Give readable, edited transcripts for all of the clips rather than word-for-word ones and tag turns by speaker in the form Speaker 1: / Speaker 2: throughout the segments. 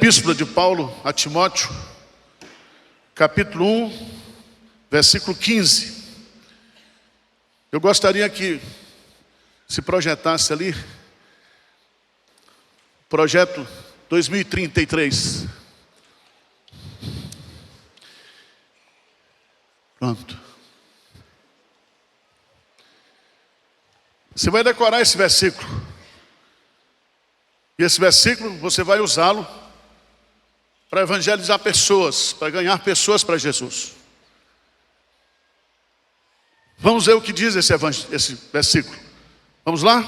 Speaker 1: Epístola de Paulo a Timóteo, capítulo 1, versículo 15. Eu gostaria que se projetasse ali, projeto 2033. Pronto. Você vai decorar esse versículo. E esse versículo você vai usá-lo para evangelizar pessoas, para ganhar pessoas para Jesus. Vamos ver o que diz esse versículo. Vamos lá?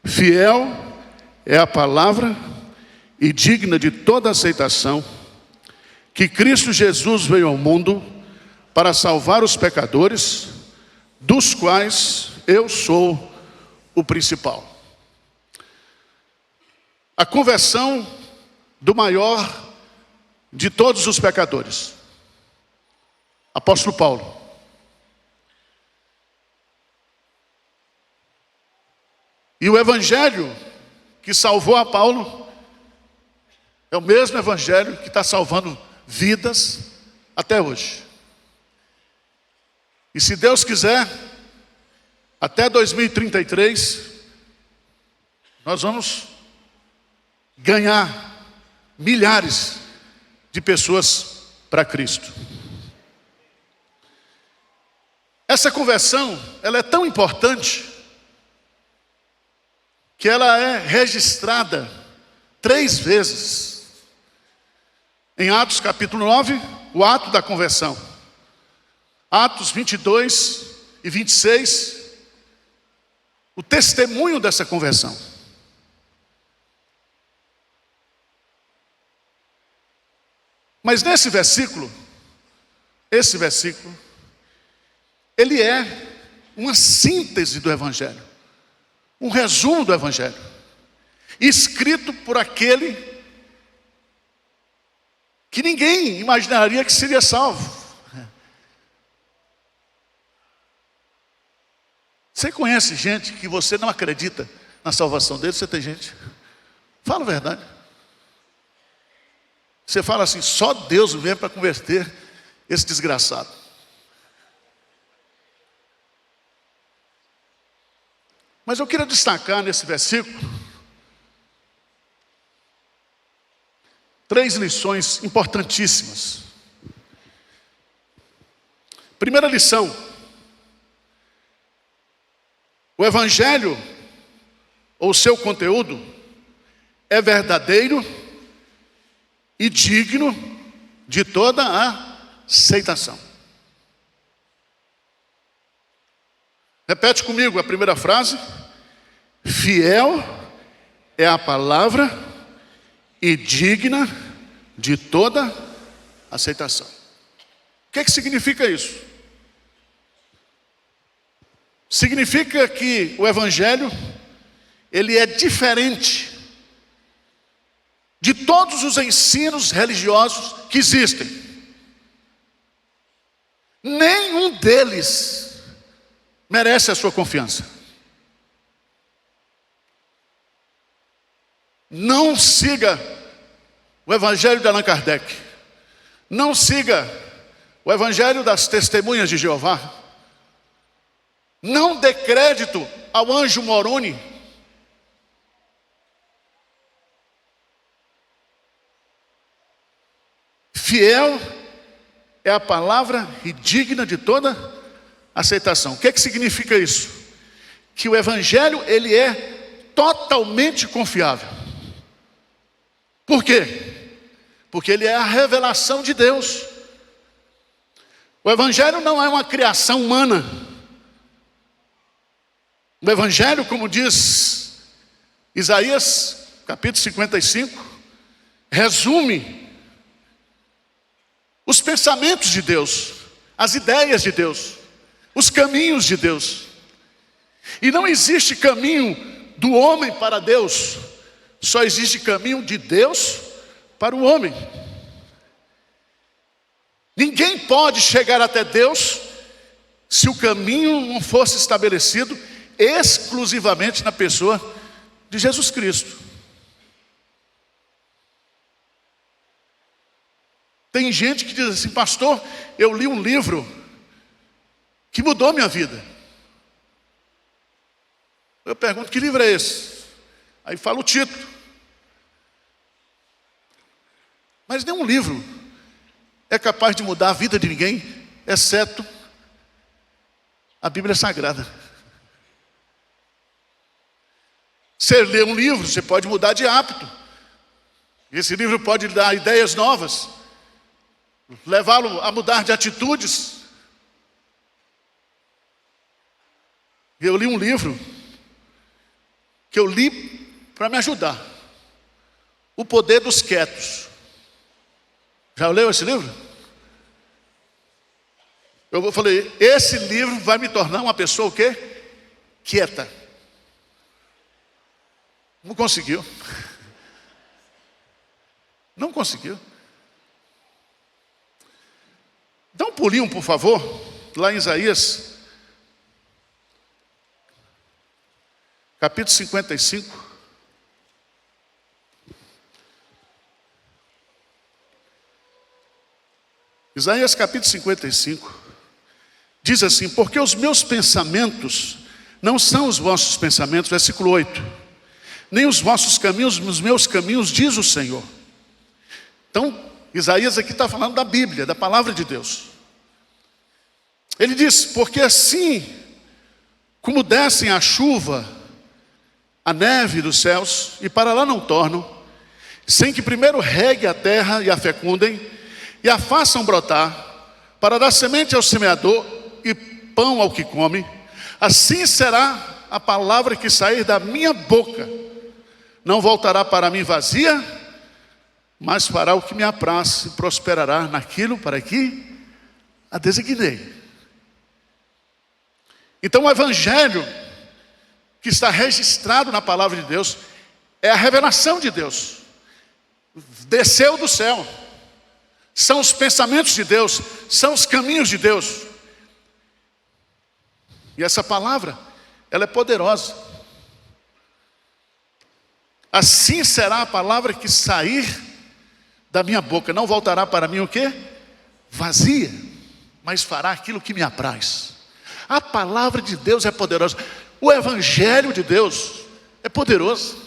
Speaker 1: Fiel é a palavra e digna de toda aceitação, que Cristo Jesus veio ao mundo para salvar os pecadores, dos quais eu sou o principal. A conversão do maior de todos os pecadores, apóstolo Paulo. E o evangelho que salvou a Paulo é o mesmo evangelho que está salvando vidas até hoje. E se Deus quiser, até 2033, nós vamos ganhar milhares de pessoas para Cristo. Essa conversão, ela é tão importante que ela é registrada 3 vezes. Em Atos capítulo 9, o ato da conversão. Atos 22 e 26, o testemunho dessa conversão. Mas nesse versículo, esse versículo, ele é uma síntese do Evangelho, um resumo do Evangelho, escrito por aquele que ninguém imaginaria que seria salvo. Você conhece gente que você não acredita na salvação dele? Você tem gente? Fala a verdade. Você fala assim, só Deus vem para converter esse desgraçado. Mas eu queria destacar nesse versículo 3 lições importantíssimas. Primeira lição: o evangelho, ou seu conteúdo, é verdadeiro e digno de toda a aceitação. Repete comigo a primeira frase. Fiel é a palavra e digna de toda aceitação. O que significa isso? Significa que o evangelho, ele é diferente de todos os ensinos religiosos que existem. Nenhum deles merece a sua confiança. Não siga o evangelho de Allan Kardec. Não siga o evangelho das testemunhas de Jeová. Não dê crédito ao anjo Moroni. Fiel é a palavra e digna de toda aceitação. O que significa isso? Que o evangelho, ele é totalmente confiável. Por quê? Porque ele é a revelação de Deus. O evangelho não é uma criação humana. O evangelho, como diz Isaías, capítulo 55, resume os pensamentos de Deus, as ideias de Deus, os caminhos de Deus. E não existe caminho do homem para Deus, só existe caminho de Deus para o homem. Ninguém pode chegar até Deus se o caminho não fosse estabelecido exclusivamente na pessoa de Jesus Cristo. Tem gente que diz assim: pastor, eu li um livro que mudou minha vida. Eu pergunto: que livro é esse? Aí fala o título. Mas nenhum livro é capaz de mudar a vida de ninguém, exceto a Bíblia Sagrada. Você lê um livro, você pode mudar de hábito. Esse livro pode lhe dar ideias novas, levá-lo a mudar de atitudes. Eu li um livro que eu li para me ajudar: O Poder dos Quietos. Já leu esse livro? Eu falei: esse livro vai me tornar uma pessoa o quê? Quieta. Não conseguiu. Não conseguiu. Dá um pulinho, por favor, lá em Isaías, capítulo 55. Isaías capítulo 55. Diz assim: porque os meus pensamentos não são os vossos pensamentos, versículo 8. Nem os vossos caminhos, os meus caminhos, diz o Senhor. Então, Isaías aqui está falando da Bíblia, da palavra de Deus. Ele diz: porque assim como descem a chuva, a neve dos céus, e para lá não tornam, sem que primeiro regue a terra e a fecundem, e a façam brotar, para dar semente ao semeador e pão ao que come, assim será a palavra que sair da minha boca. Não voltará para mim vazia, mas fará o que me apraz e prosperará naquilo para que a designei. Então o evangelho que está registrado na palavra de Deus é a revelação de Deus. Desceu do céu. São os pensamentos de Deus, são os caminhos de Deus. E essa palavra, ela é poderosa. Assim será a palavra que sair da minha boca. Não voltará para mim o quê? Vazia, mas fará aquilo que me apraz. A palavra de Deus é poderosa. O evangelho de Deus é poderoso.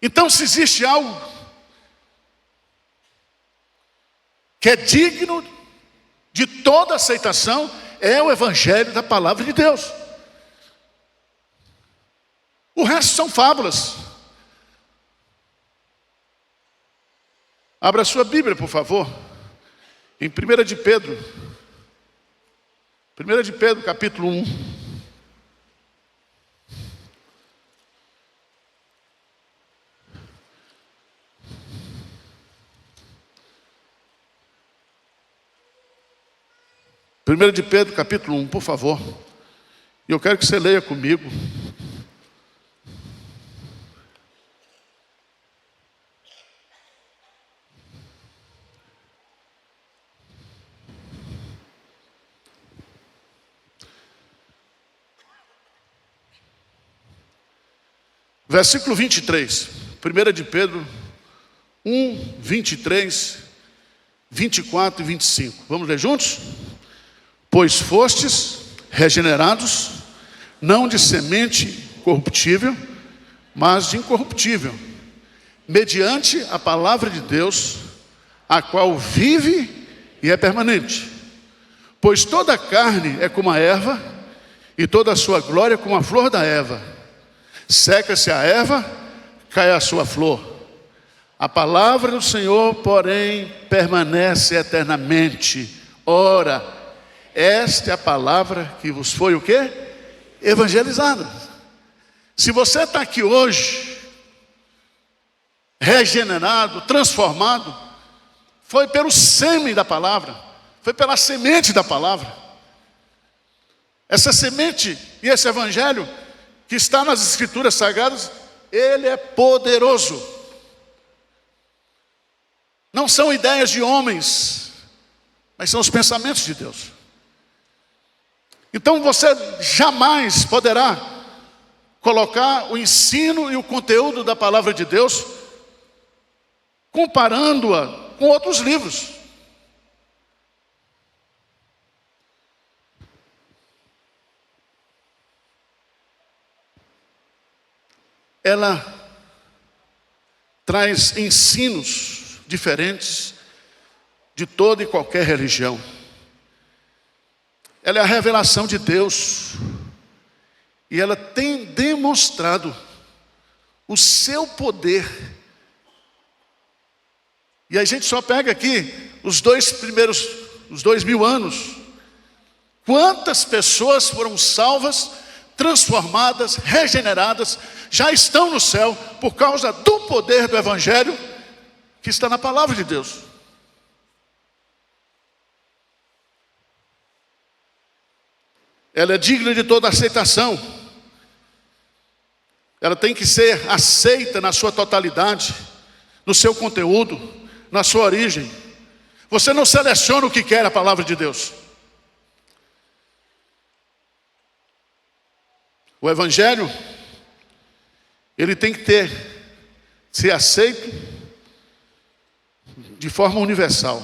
Speaker 1: Então, se existe algo que é digno de toda aceitação, é o evangelho da palavra de Deus. O resto são fábulas. Abra a sua Bíblia, por favor, em 1 de Pedro. 1 de Pedro, capítulo 1. Primeiro de Pedro, capítulo 1, por favor. E eu quero que você leia comigo. Versículo 23. 1 de Pedro 1, 23, 24 e 25. Vamos ler juntos? Pois fostes regenerados, não de semente corruptível, mas de incorruptível, mediante a palavra de Deus, a qual vive e é permanente. Pois toda a carne é como a erva, e toda a sua glória como a flor da erva. Seca-se a erva, cai a sua flor. A palavra do Senhor, porém, permanece eternamente. Ora, esta é a palavra que vos foi o quê? Evangelizada. Se você está aqui hoje, regenerado, transformado, foi pelo sêmen da palavra, foi pela semente da palavra. Essa semente e esse evangelho que está nas escrituras sagradas, ele é poderoso. Não são ideias de homens, mas são os pensamentos de Deus. Então você jamais poderá colocar o ensino e o conteúdo da palavra de Deus comparando-a com outros livros. Ela traz ensinos diferentes de toda e qualquer religião. Ela é a revelação de Deus. E ela tem demonstrado o seu poder. E a gente só pega aqui os 2000 anos. Quantas pessoas foram salvas, transformadas, regeneradas, já estão no céu por causa do poder do Evangelho que está na palavra de Deus. Ela é digna de toda aceitação. Ela tem que ser aceita na sua totalidade, no seu conteúdo, na sua origem. Você não seleciona o que quer a palavra de Deus. O Evangelho, ele tem que ser aceito de forma universal.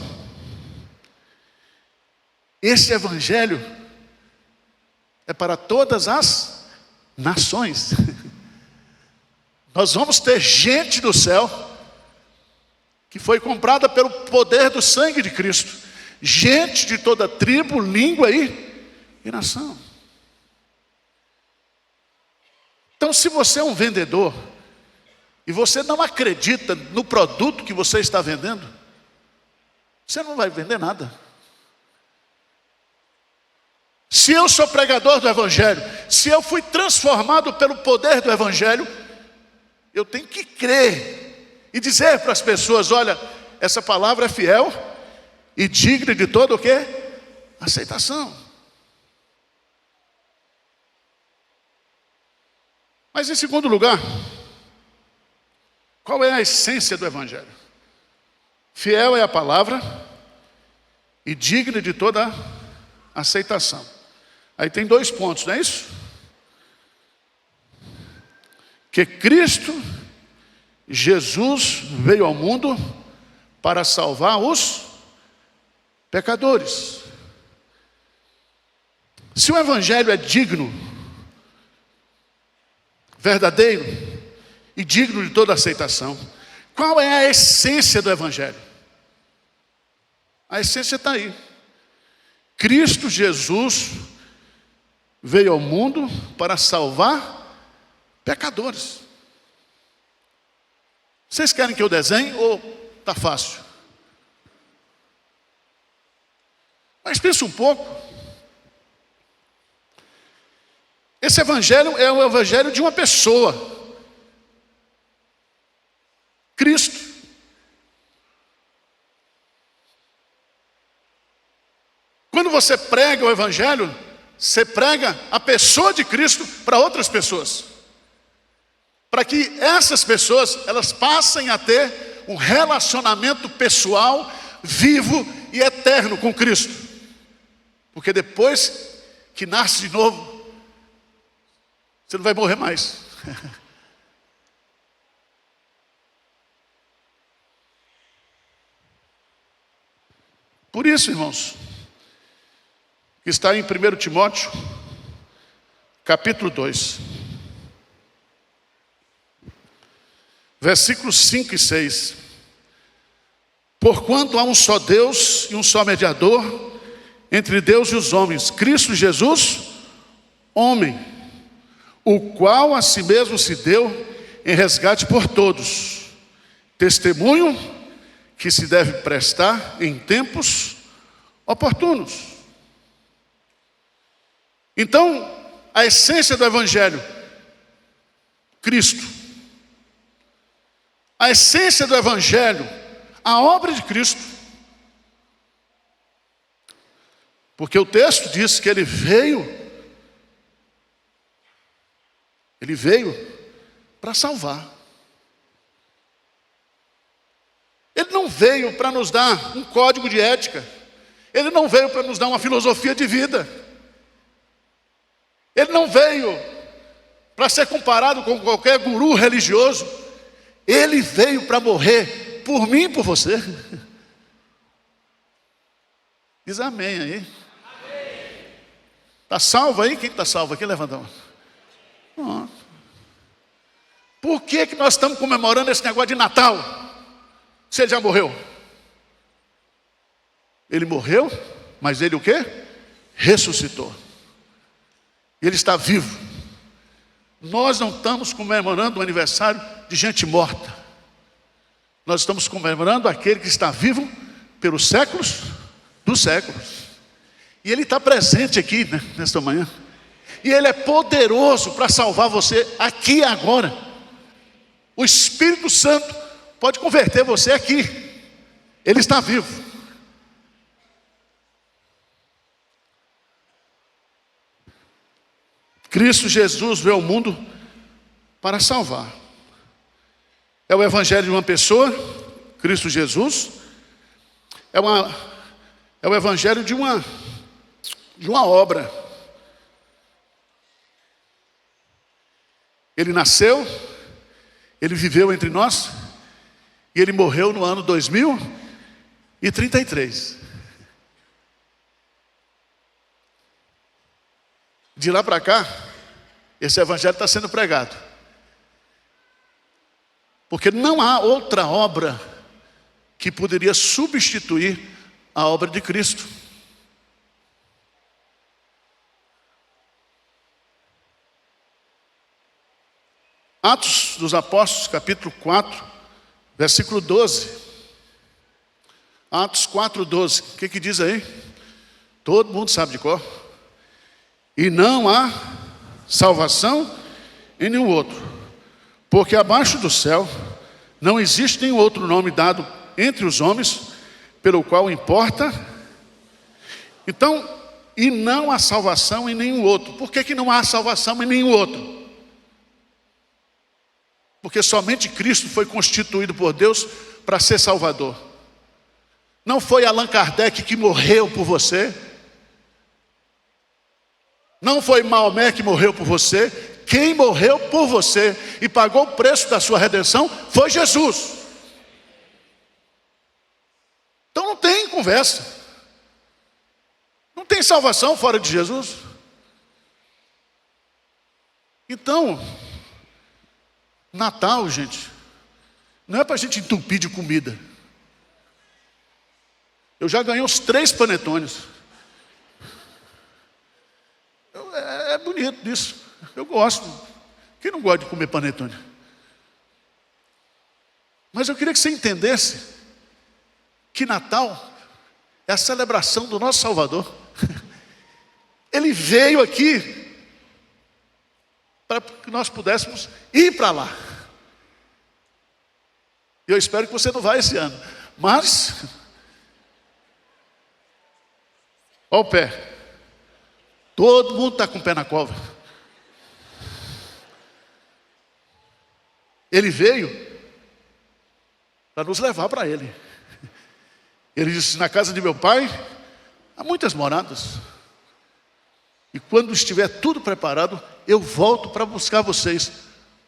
Speaker 1: Esse Evangelho é para todas as nações. Nós vamos ter gente do céu que foi comprada pelo poder do sangue de Cristo. Gente de toda tribo, língua e nação. Então, se você é um vendedor e você não acredita no produto que você está vendendo, você não vai vender nada. Se eu sou pregador do Evangelho, se eu fui transformado pelo poder do Evangelho, eu tenho que crer e dizer para as pessoas: olha, essa palavra é fiel e digna de todo o quê? Aceitação. Mas em segundo lugar, qual é a essência do Evangelho? Fiel é a palavra e digna de toda aceitação. Aí tem 2 pontos, não é isso? Que Cristo, Jesus, veio ao mundo para salvar os pecadores. Se o Evangelho é digno, verdadeiro e digno de toda aceitação, qual é a essência do Evangelho? A essência está aí. Cristo Jesus veio ao mundo para salvar pecadores. Vocês querem que eu desenhe ou está fácil? Mas pensa um pouco. Esse Evangelho é o Evangelho de uma pessoa. Cristo. Quando você prega o Evangelho, você prega a pessoa de Cristo para outras pessoas. Para que essas pessoas, elas passem a ter um relacionamento pessoal, vivo e eterno com Cristo. Porque depois que nasce de novo, você não vai morrer mais. Por isso, irmãos, que está em 1 Timóteo, capítulo 2, versículos 5 e 6. Porquanto há um só Deus e um só mediador entre Deus e os homens, Cristo Jesus, homem, o qual a si mesmo se deu em resgate por todos, testemunho que se deve prestar em tempos oportunos. Então, a essência do Evangelho, Cristo. A essência do Evangelho, a obra de Cristo. Porque o texto diz que ele veio para salvar. Ele não veio para nos dar um código de ética. Ele não veio para nos dar uma filosofia de vida. Ele não veio para ser comparado com qualquer guru religioso. Ele veio para morrer por mim e por você. Diz amém aí. Está salvo aí? Quem está salvo aqui? Levanta a mão. Por que nós estamos comemorando esse negócio de Natal? Se ele já morreu. Ele morreu, mas ele o quê? Ressuscitou. Ele está vivo. Nós não estamos comemorando o aniversário de gente morta. Nós estamos comemorando aquele que está vivo pelos séculos dos séculos. E ele está presente aqui, né, nesta manhã. E ele é poderoso para salvar você aqui e agora. O Espírito Santo pode converter você aqui. Ele está vivo. Cristo Jesus veio ao mundo para salvar. É o evangelho de uma pessoa, Cristo Jesus. É o evangelho de uma obra. Ele nasceu, ele viveu entre nós e ele morreu no ano 2033. De lá para cá, esse evangelho está sendo pregado. Porque não há outra obra que poderia substituir a obra de Cristo. Atos dos Apóstolos, capítulo 4, versículo 12. Atos 4, 12. O que diz aí? Todo mundo sabe de cor. E não há salvação em nenhum outro, porque abaixo do céu não existe nenhum outro nome dado entre os homens, pelo qual importa. Então, e não há salvação em nenhum outro. Por que não há salvação em nenhum outro? Porque somente Cristo foi constituído por Deus para ser Salvador. Não foi Allan Kardec que morreu por você. Não foi Maomé que morreu por você. Quem morreu por você e pagou o preço da sua redenção foi Jesus. Então não tem conversa. Não tem salvação fora de Jesus. Então, Natal, gente, não é para a gente entupir de comida. Eu já ganhei uns 3 panetones. É bonito isso. Eu gosto. Quem não gosta de comer panetone? Mas eu queria que você entendesse que Natal é a celebração do nosso Salvador. Ele veio aqui para que nós pudéssemos ir para lá. E eu espero que você não vá esse ano. Mas, olha o pé. Todo mundo está com o pé na cova. Ele veio para nos levar para Ele. Ele disse: na casa de meu pai há muitas moradas. E quando estiver tudo preparado, eu volto para buscar vocês.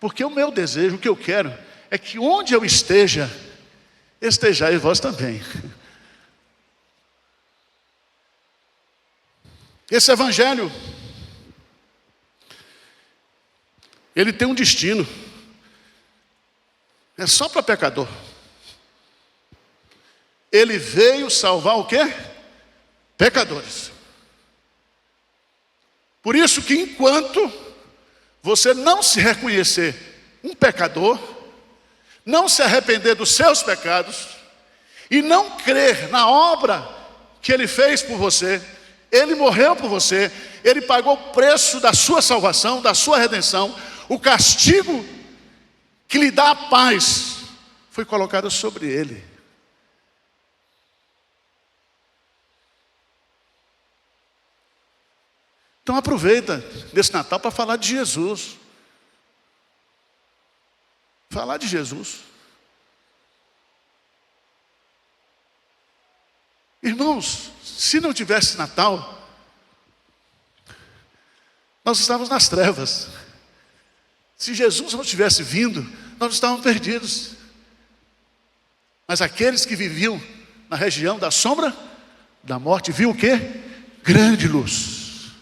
Speaker 1: Porque o meu desejo, o que eu quero, é que onde eu esteja, estejais vós também. Esse evangelho, ele tem um destino. É só para pecador. Ele veio salvar o quê? Pecadores. Por isso que enquanto você não se reconhecer um pecador, não se arrepender dos seus pecados e não crer na obra que Ele fez por você, Ele morreu por você, Ele pagou o preço da sua salvação, da sua redenção, o castigo que lhe dá a paz foi colocado sobre Ele. Então aproveita nesse Natal para falar de Jesus. Falar de Jesus. Irmãos, se não tivesse Natal, nós estávamos nas trevas. Se Jesus não tivesse vindo, nós estávamos perdidos. Mas aqueles que viviam na região da sombra da morte, viu o quê? Grande luz.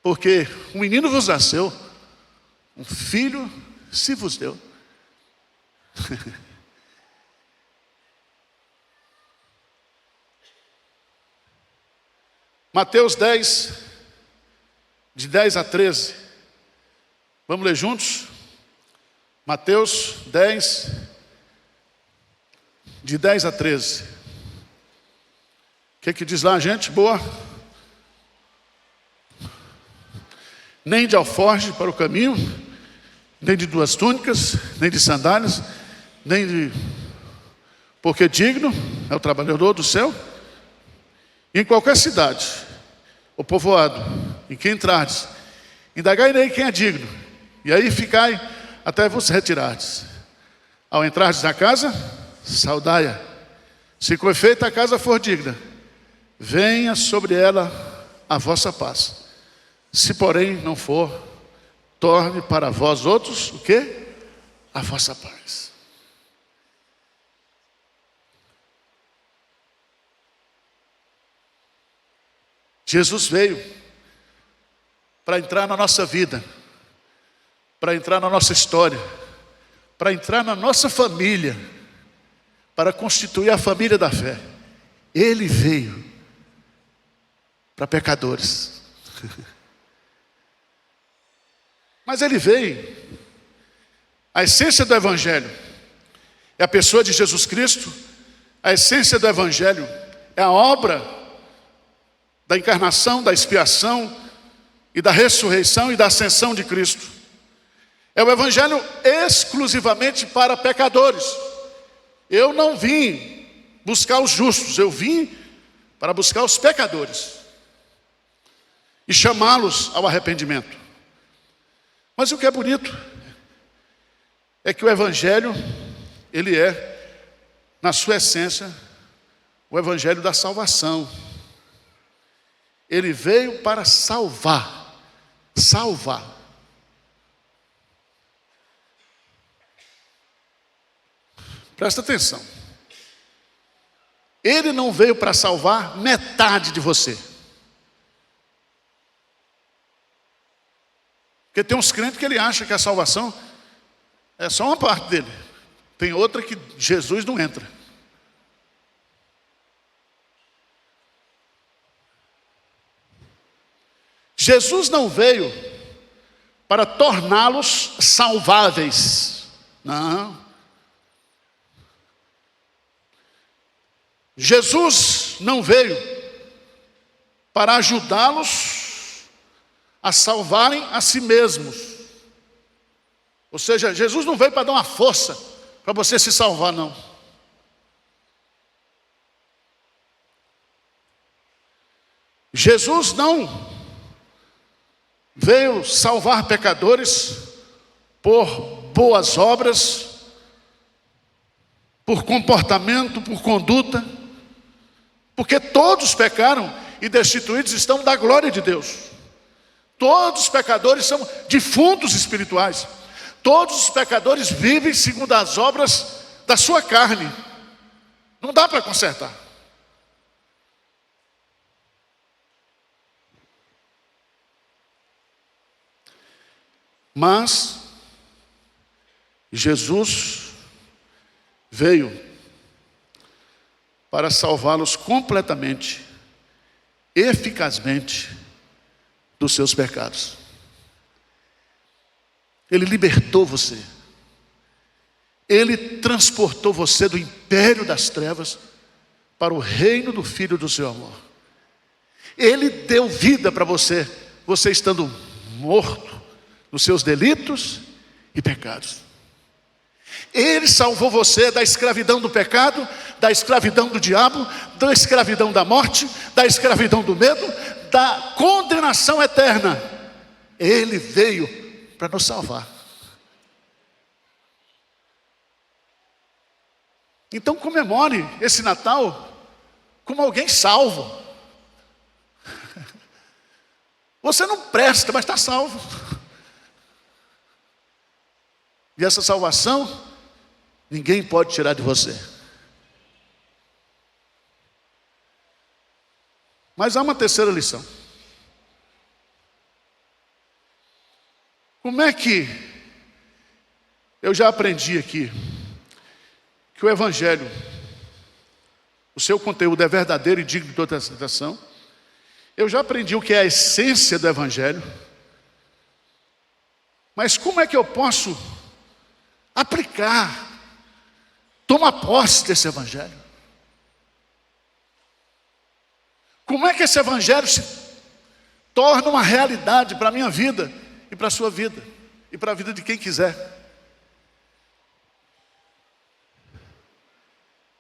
Speaker 1: Porque um menino vos nasceu, um filho se vos deu. Mateus 10, de 10 a 13. Vamos ler juntos? Mateus 10, de 10 a 13. O que diz lá, gente? Boa. Nem de alforje para o caminho, nem de 2 túnicas, nem de sandálias, nem de... Porque digno é o trabalhador do céu. E em qualquer cidade, ou povoado, em que entrardes, indagai nele quem é digno, e aí ficai até vos retirardes. Ao entrardes na casa, saudai-a. Se com efeito a casa for digna, venha sobre ela a vossa paz. Se porém não for, torne para vós outros o quê? A vossa paz. Jesus veio para entrar na nossa vida, para entrar na nossa história, para entrar na nossa família, para constituir a família da fé. Ele veio para pecadores. Mas ele veio. A essência do Evangelho é a pessoa de Jesus Cristo. A essência do Evangelho é a obra da encarnação, da expiação e da ressurreição e da ascensão de Cristo. É o Evangelho exclusivamente para pecadores. Eu não vim buscar os justos, eu vim para buscar os pecadores e chamá-los ao arrependimento. Mas o que é bonito é que o Evangelho, ele é, na sua essência, o Evangelho da salvação. Ele veio para salvar. Presta atenção. Ele não veio para salvar metade de você. Porque tem uns crentes que ele acha que a salvação é só uma parte dele. Tem outra que Jesus não entra. Jesus não veio para torná-los salváveis. Não. Jesus não veio para ajudá-los a salvarem a si mesmos. Ou seja, Jesus não veio para dar uma força para você se salvar, não. Jesus não veio salvar pecadores por boas obras, por comportamento, por conduta, porque todos pecaram e destituídos estão da glória de Deus. Todos os pecadores são defuntos espirituais. Todos os pecadores vivem segundo as obras da sua carne. Não dá para consertar. Mas Jesus veio para salvá-los completamente, eficazmente dos seus pecados. Ele libertou você. Ele transportou você do império das trevas para o reino do Filho do seu amor. Ele deu vida para você, você estando morto nos seus delitos e pecados. Ele salvou você da escravidão do pecado, da escravidão do diabo, da escravidão da morte, da escravidão do medo, da condenação eterna. Ele veio para nos salvar. Então comemore esse Natal como alguém salvo. Você não presta, mas está salvo. E essa salvação ninguém pode tirar de você. Mas há uma terceira lição. Como é que eu já aprendi aqui que o Evangelho, o seu conteúdo é verdadeiro e digno de toda aceitação? Eu já aprendi o que é a essência do Evangelho. Mas como é que eu posso aplicar, tomar posse desse Evangelho? Como é que esse Evangelho se torna uma realidade para a minha vida e para a sua vida e para a vida de quem quiser?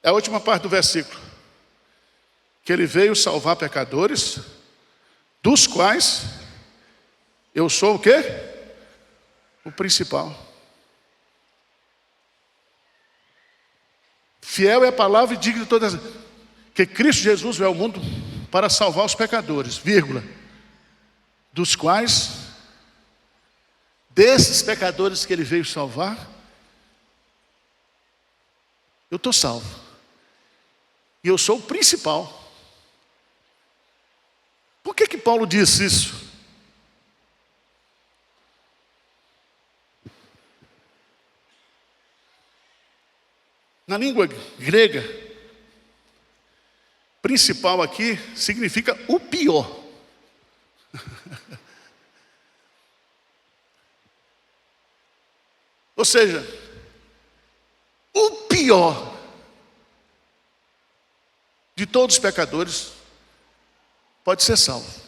Speaker 1: É a última parte do versículo. Que ele veio salvar pecadores, dos quais eu sou o quê? O principal. Fiel é a palavra e digno de todas. Que Cristo Jesus veio ao mundo para salvar os pecadores, vírgula, dos quais, desses pecadores que ele veio salvar, eu estou salvo. E eu sou o principal. Por que Paulo disse isso? Na língua grega, principal aqui significa o pior. Ou seja, o pior de todos os pecadores pode ser salvo.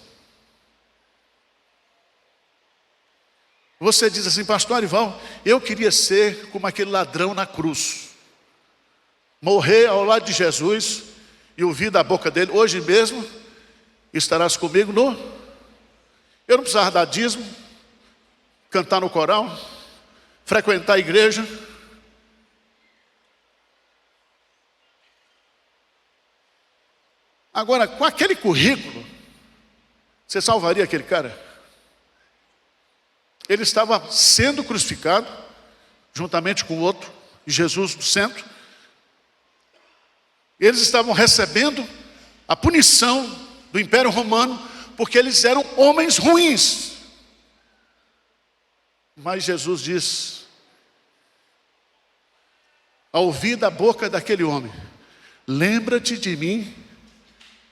Speaker 1: Você diz assim, pastor Arival, eu queria ser como aquele ladrão na cruz, morrer ao lado de Jesus e ouvir da boca dele, hoje mesmo estarás comigo no... Eu não precisava dar dízimo, cantar no coral, frequentar a igreja. Agora, com aquele currículo, você salvaria aquele cara? Ele estava sendo crucificado, juntamente com o outro, e Jesus no centro. Eles estavam recebendo a punição do Império Romano, porque eles eram homens ruins. Mas Jesus diz, ao ouvir da boca daquele homem, lembra-te de mim,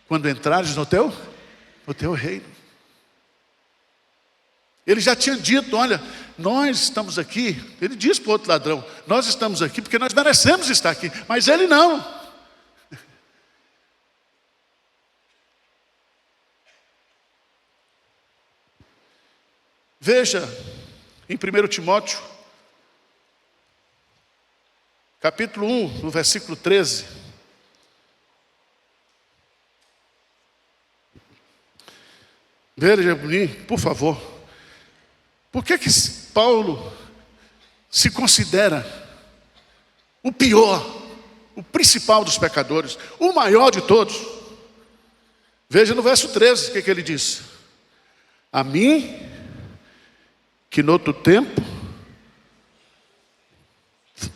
Speaker 1: quando entrares no teu reino. Ele já tinha dito, olha, nós estamos aqui, ele disse para o outro ladrão, nós estamos aqui porque nós merecemos estar aqui, mas ele não. Veja, em 1 Timóteo, capítulo 1, no versículo 13. Veja, por favor. Por que Paulo se considera o pior, o principal dos pecadores, o maior de todos? Veja no verso 13 o que ele diz. A mim, que no outro tempo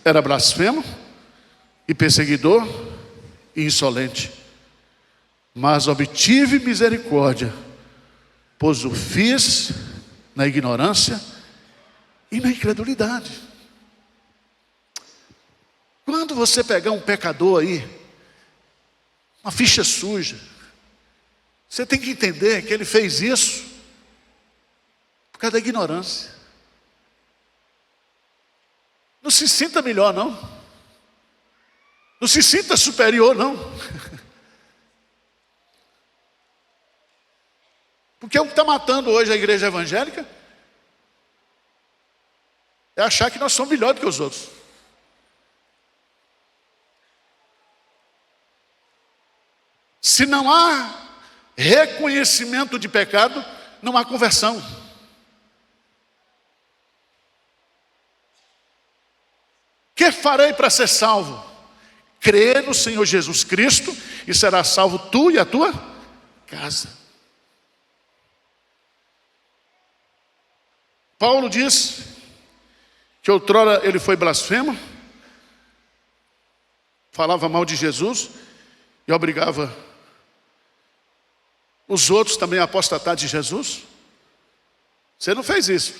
Speaker 1: era blasfemo e perseguidor e insolente, mas obtive misericórdia, pois o fiz na ignorância e na incredulidade. Quando você pegar um pecador aí, uma ficha suja, você tem que entender que ele fez isso por causa da ignorância. Não se sinta melhor, não. Não se sinta superior, não. Porque o que está matando hoje a igreja evangélica é achar que nós somos melhores do que os outros. Se não há reconhecimento de pecado, não há conversão. Que farei para ser salvo? Crer no Senhor Jesus Cristo e será salvo tu e a tua casa. Paulo diz que outrora ele foi blasfemo, falava mal de Jesus e obrigava os outros também a apostatar de Jesus? Você não fez isso.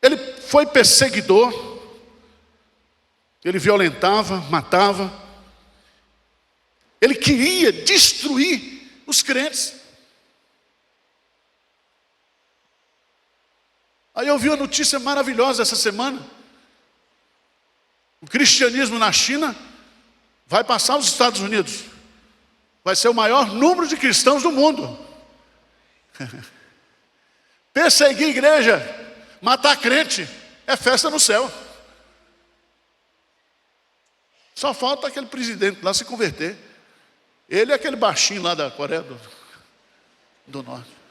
Speaker 1: Ele foi perseguidor, ele violentava, matava, ele queria destruir os crentes. Aí eu vi uma notícia maravilhosa essa semana. O cristianismo na China vai passar os Estados Unidos. Vai ser o maior número de cristãos do mundo. Perseguir igreja, matar crente, é festa no céu. Só falta aquele presidente lá se converter. Ele é aquele baixinho lá da Coreia do Norte.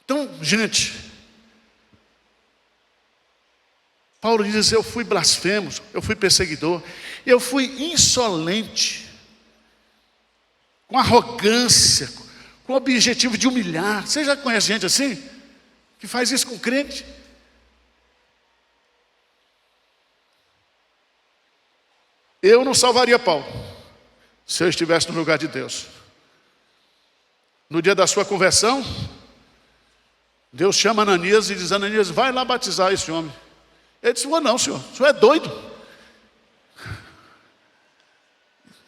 Speaker 1: Então, gente, Paulo diz: eu fui blasfemo, eu fui perseguidor, eu fui insolente, com arrogância, com o objetivo de humilhar. Você já conhece gente assim? Que faz isso com crente? Eu não salvaria Paulo, se eu estivesse no lugar de Deus. No dia da sua conversão, Deus chama Ananias e diz: Ananias, vai lá batizar esse homem. Ele disse: não, senhor, o senhor é doido.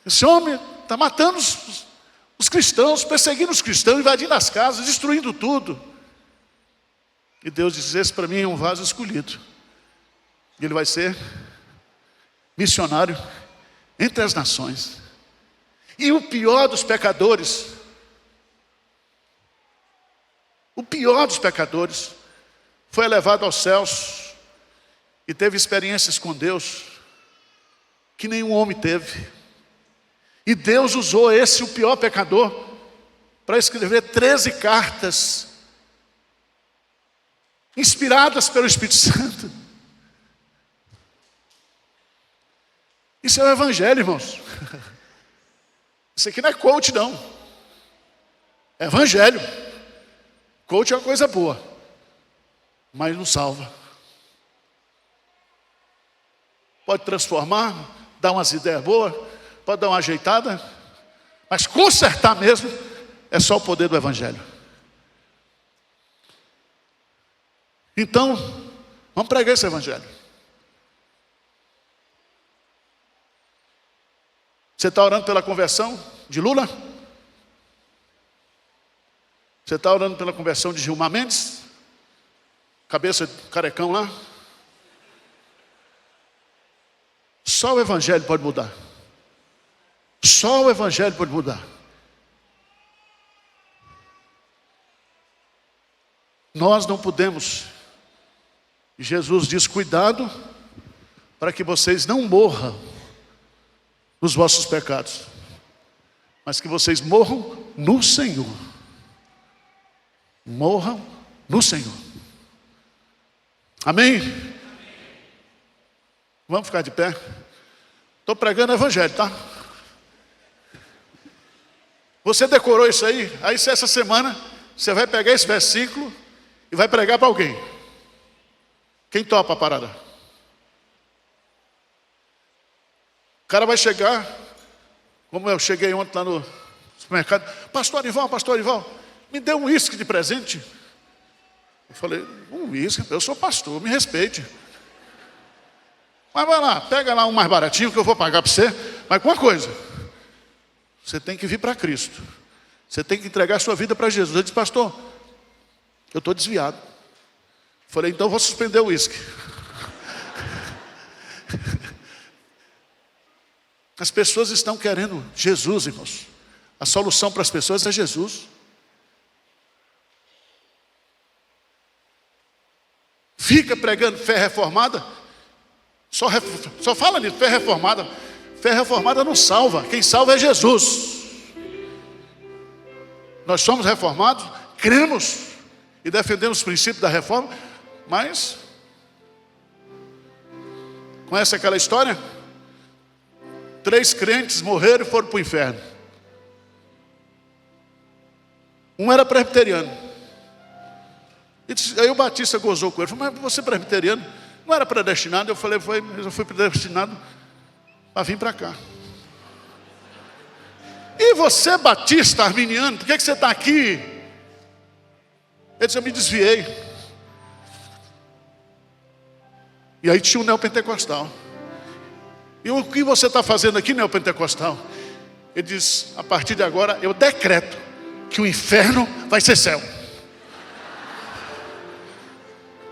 Speaker 1: Esse homem está matando os cristãos, perseguindo os cristãos, invadindo as casas, destruindo tudo. E Deus diz: esse para mim é um vaso escolhido. Ele vai ser missionário entre as nações. E o pior dos pecadores, foi elevado aos céus e teve experiências com Deus que nenhum homem teve. E Deus usou esse, o pior pecador, para escrever 13 cartas inspiradas pelo Espírito Santo. Isso é o Evangelho, irmãos. Isso aqui não é coach, não. É Evangelho. Coach é uma coisa boa, mas não salva. Pode transformar, dar umas ideias boas, pode dar uma ajeitada, mas consertar mesmo é só o poder do Evangelho. Então, vamos pregar esse Evangelho. Você está orando pela conversão de Lula? Você está orando pela conversão de Gilmar Mendes? Cabeça de carecão lá? Só o Evangelho pode mudar. Só o Evangelho pode mudar. Nós não podemos. Jesus diz: cuidado para que vocês não morram nos vossos pecados, mas que vocês morram no Senhor. Morram no Senhor. Amém? Vamos ficar de pé. Estou pregando o Evangelho, tá? Você decorou isso aí? Aí essa semana você vai pegar esse versículo e vai pregar para alguém. Quem topa a parada? O cara vai chegar, como eu cheguei ontem lá no supermercado: Pastor Arival, me dê um uísque de presente. Eu falei: um uísque? Eu sou pastor, me respeite. Mas vai lá, pega lá um mais baratinho que eu vou pagar para você. Mas com uma coisa: você tem que vir para Cristo. Você tem que entregar a sua vida para Jesus. Eu disse: pastor, eu estou desviado. Eu falei: então eu vou suspender o uísque. As pessoas estão querendo Jesus, irmãos. A solução para as pessoas é Jesus. Fica pregando fé reformada. Só fala nisso, fé reformada. Fé reformada não salva. Quem salva é Jesus. Nós somos reformados, cremos e defendemos os princípios da reforma. Mas conhece aquela história? 3 crentes morreram e foram para o inferno. Um era presbiteriano. Aí o Batista gozou com ele. Falou: mas você é presbiteriano? Não era predestinado, eu falei, mas eu fui predestinado para vir para cá. E você, batista, arminiano, por que você está aqui? Ele disse, eu me desviei. E aí tinha um neopentecostal. E o que você está fazendo aqui, neopentecostal? Ele diz, a partir de agora eu decreto que o inferno vai ser céu.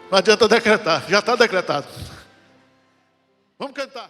Speaker 1: Não adianta decretar, já está decretado. Vamos cantar.